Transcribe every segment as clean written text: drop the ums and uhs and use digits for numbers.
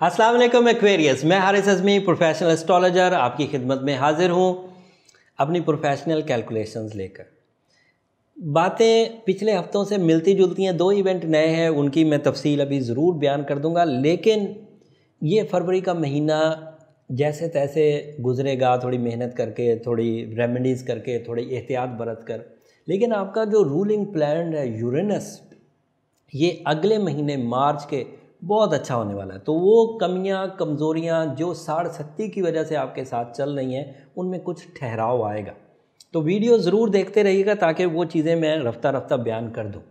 अस्सलाम वालेकुम एक्वेरियस। मैं हारिस अज़मी प्रोफेशनल एस्ट्रोलॉजर आपकी खिदमत में हाजिर हूँ अपनी प्रोफेशनल कैलकुलेशंस लेकर। बातें पिछले हफ्तों से मिलती जुलती हैं, 2 इवेंट नए हैं, उनकी मैं तफसील अभी ज़रूर बयान कर दूँगा। लेकिन ये फरवरी का महीना जैसे तैसे गुजरेगा, थोड़ी मेहनत करके, थोड़ी रेमेडीज़ करके, थोड़ी एहतियात बरत कर। लेकिन आपका जो रूलिंग प्लैनेट है यूरेनस, ये अगले महीने मार्च के बहुत अच्छा होने वाला है। तो वो कमियां कमज़ोरियां जो 60 की वजह से आपके साथ चल रही हैं, उनमें कुछ ठहराव आएगा। तो वीडियो ज़रूर देखते रहिएगा ताकि वो चीज़ें मैं रफ्ता रफ्ता बयान कर दूँ।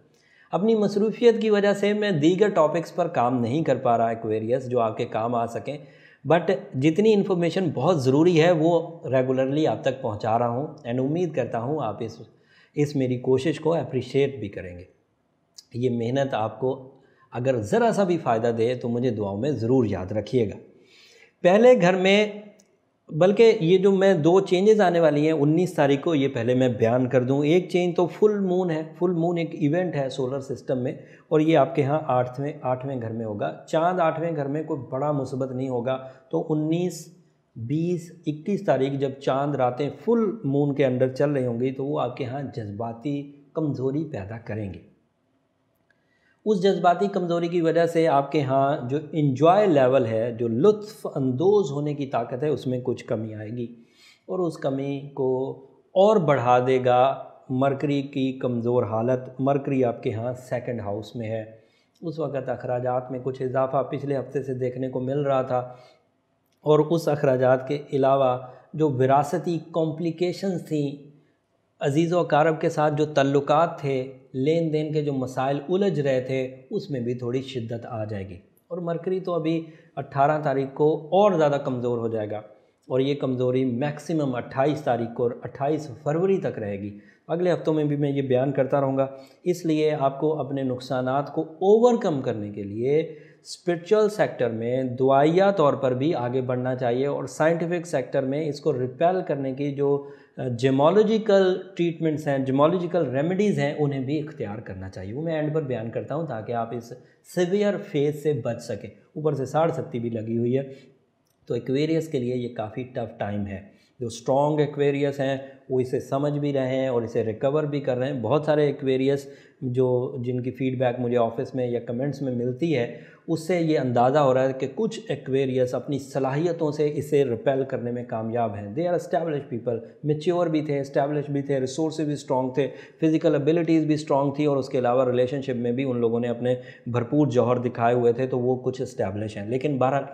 अपनी मसरूफियत की वजह से मैं दीगर टॉपिक्स पर काम नहीं कर पा रहा एक्वेरियस, जो आपके काम आ सकें। बट जितनी इन्फॉर्मेशन बहुत ज़रूरी है वो रेगुलरली आप तक पहुँचा रहा हूँ एंड उम्मीद करता हूँ आप इस मेरी कोशिश को अप्रिशिएट भी करेंगे। ये मेहनत आपको अगर ज़रा सा भी फ़ायदा दे तो मुझे दुआओं में ज़रूर याद रखिएगा। पहले घर में, बल्कि ये जो मैं 2 चेंजेस आने वाली हैं 19 तारीख को, ये पहले मैं बयान कर दूं। एक चेंज तो फुल मून है। फुल मून एक इवेंट है सोलर सिस्टम में और ये आपके यहाँ 8वें घर में होगा। चाँद 8वें घर में कोई बड़ा मुसीबत नहीं होगा। तो 19, 20, 21 तारीख जब चाँद रातें फुल मून के अंडर चल रही होंगी तो वो आपके यहाँ जज्बाती कमज़ोरी पैदा करेंगे। उस जज्बाती कमज़ोरी की वजह से आपके यहाँ जो इन्जॉय लेवल है, जो लुत्फ़ अंदोज़ होने की ताकत है, उसमें कुछ कमी आएगी और उस कमी को और बढ़ा देगा मरकरी की कमज़ोर हालत। मरकरी आपके यहाँ 2nd हाउस में है। उस वक़्त अखराजात में कुछ इजाफ़ा पिछले हफ्ते से देखने को मिल रहा था और उस अखराजात के अलावा जो विरासती कॉम्प्लिकेशंस थी, अज़ीज़ व अकारब के साथ जो तल्लुकात थे, लेन देन के जो मसाइल उलझ रहे थे, उसमें भी थोड़ी शिद्दत आ जाएगी। और मरकरी तो अभी 18 तारीख को और ज़्यादा कमज़ोर हो जाएगा और ये कमज़ोरी मैक्सिमम 28 तारीख को और 28 फरवरी तक रहेगी। अगले हफ्तों में भी मैं ये बयान करता रहूँगा। इसलिए आपको अपने नुकसानात को ओवरकम करने के लिए स्पिरिचुअल सेक्टर में दुआइया तौर पर भी आगे बढ़ना चाहिए और साइंटिफिक सेक्टर में इसको रिपेल करने की जो जेमोलॉजिकल ट्रीटमेंट्स हैं, जेमोलॉजिकल रेमेडीज़ हैं, उन्हें भी इख्तियार करना चाहिए। वो मैं एंड पर बयान करता हूँ ताकि आप इस सीवियर फेज से बच सकें। ऊपर से 60 भी लगी हुई है, तो एक्वेरियस के लिए ये काफ़ी टफ टाइम है। जो स्ट्रॉन्ग एक्वेरियस हैं वो इसे समझ भी रहे हैं और इसे रिकवर भी कर रहे हैं। बहुत सारे एक्वेरियस जो जिनकी फ़ीडबैक मुझे ऑफिस में या कमेंट्स में मिलती है, उससे ये अंदाज़ा हो रहा है कि कुछ एक्वेरियस अपनी सलाहियतों से इसे रिपेल करने में कामयाब हैं। They are establish people, mature भी थे, एस्टैब्लिश भी थे, रिसोर्सेज भी स्ट्रॉन्ग थे, फिज़िकल एबिलिटीज़ भी स्ट्रॉन्ग थी और उसके अलावा रिलेशनशिप में भी उन लोगों ने अपने भरपूर जौहर दिखाए हुए थे। तो वो कुछ एस्टैब्लिश हैं, लेकिन बहरहाल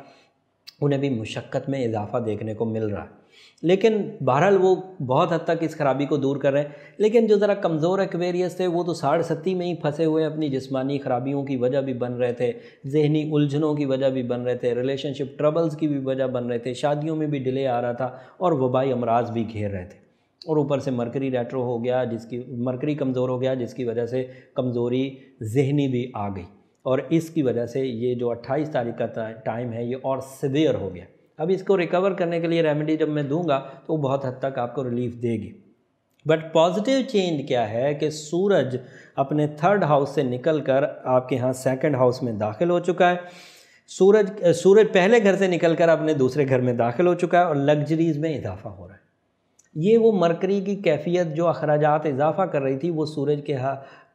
उन्हें भी मुशक्क़त में इजाफ़ा देखने को मिल रहा है। लेकिन बहरहाल वो बहुत हद तक इस खराबी को दूर कर रहे हैं। लेकिन जो ज़रा कमज़ोर एक्वेरियस थे वो तो 60 में ही फंसे हुए अपनी जिस्मानी ख़राबियों की वजह भी बन रहे थे, जहनी उलझनों की वजह भी बन रहे थे, रिलेशनशिप ट्रबल्स की भी वजह बन रहे थे, शादियों में भी डिले आ रहा था और वबाई अमराज भी घेर रहे थे। और ऊपर से मरकरी रेट्रो हो गया, जिसकी मरकरी कमज़ोर हो गया, जिसकी वजह से कमज़ोरी जहनी भी आ गई और इसकी वजह से ये जो 28 तारीख का टाइम है ये और सीवियर हो गया। अब इसको रिकवर करने के लिए रेमेडी जब मैं दूंगा तो वो बहुत हद तक आपको रिलीफ देगी। बट पॉजिटिव चेंज क्या है कि सूरज अपने 3rd हाउस से निकलकर आपके यहाँ 2nd हाउस में दाखिल हो चुका है। सूरज पहले घर से निकलकर अपने दूसरे घर में दाखिल हो चुका है और लग्जरीज़ में इजाफा हो रहा है। ये वो मरकरी की कैफियत जो अखराजात इजाफा कर रही थी, वो सूरज के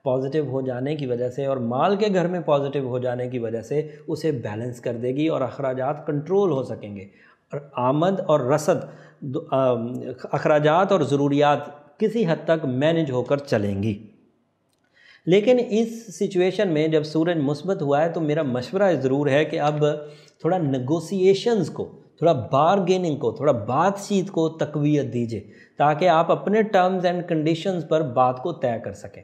पॉजिटिव हो जाने की वजह से और माल के घर में पॉजिटिव हो जाने की वजह से उसे बैलेंस कर देगी और अखराजात कंट्रोल हो सकेंगे और आमद और रसद, अखराजात और ज़रूरियात किसी हद तक मैनेज होकर चलेंगी। लेकिन इस सिचुएशन में जब सूरज मुस्बत हुआ है तो मेरा मशवरा ज़रूर है कि अब थोड़ा नेगोशिएशंस को, थोड़ा बारगेनिंग को, थोड़ा बातचीत को तक़वियत दीजिए ताकि आप अपने टर्म्स एंड कंडीशंस पर बात को तय कर सकें।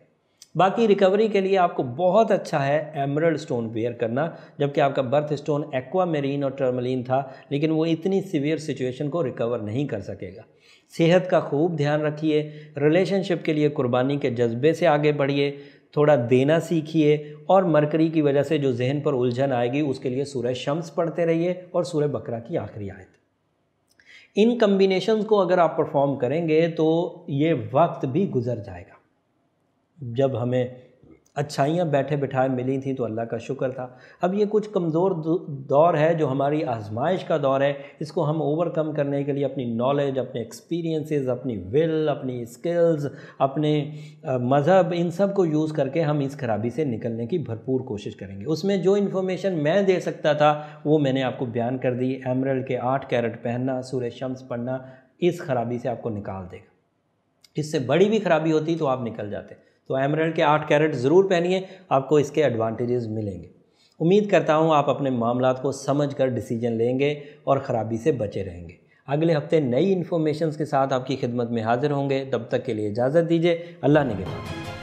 बाकी रिकवरी के लिए आपको बहुत अच्छा है एमरल्ड स्टोन वेयर करना, जबकि आपका बर्थ स्टोन एक्वा मेरीन और टर्मलिन था, लेकिन वो इतनी सीवियर सिचुएशन को रिकवर नहीं कर सकेगा। सेहत का खूब ध्यान रखिए, रिलेशनशिप के लिए कुर्बानी के जज्बे से आगे बढ़िए, थोड़ा देना सीखिए और मरकरी की वजह से जो जहन पर उलझन आएगी उसके लिए सूरह शम्स पढ़ते रहिए और सूरह बकरा की आखिरी आयत। इन कम्बिनेशंस को अगर आप परफॉर्म करेंगे तो ये वक्त भी गुजर जाएगा जब हमें अच्छाइयाँ बैठे बिठाए मिली थी तो अल्लाह का शुक्र था। अब ये कुछ कमज़ोर दौर है जो हमारी आजमाइश का दौर है, इसको हम ओवरकम करने के लिए अपनी नॉलेज, अपने एक्सपीरियंसेस, अपनी विल, अपनी स्किल्स, अपने मज़हब, इन सब को यूज़ करके हम इस खराबी से निकलने की भरपूर कोशिश करेंगे। उसमें जो इन्फॉर्मेशन मैं दे सकता था वो मैंने आपको बयान कर दी। एमरल्ड के 8 कैरेट पहनना, सूरह शम्स पढ़ना इस खराबी से आपको निकाल देगा। इससे बड़ी भी खराबी होती तो आप निकल जाते। तो एमरल्ड के 8 कैरेट ज़रूर पहनिए, आपको इसके एडवांटेजेस मिलेंगे। उम्मीद करता हूँ आप अपने मामलात को समझ कर डिसीजन लेंगे और ख़राबी से बचे रहेंगे। अगले हफ्ते नई इन्फॉर्मेशन के साथ आपकी खिदमत में हाजिर होंगे। तब तक के लिए इजाज़त दीजिए। अल्लाह निगहबान।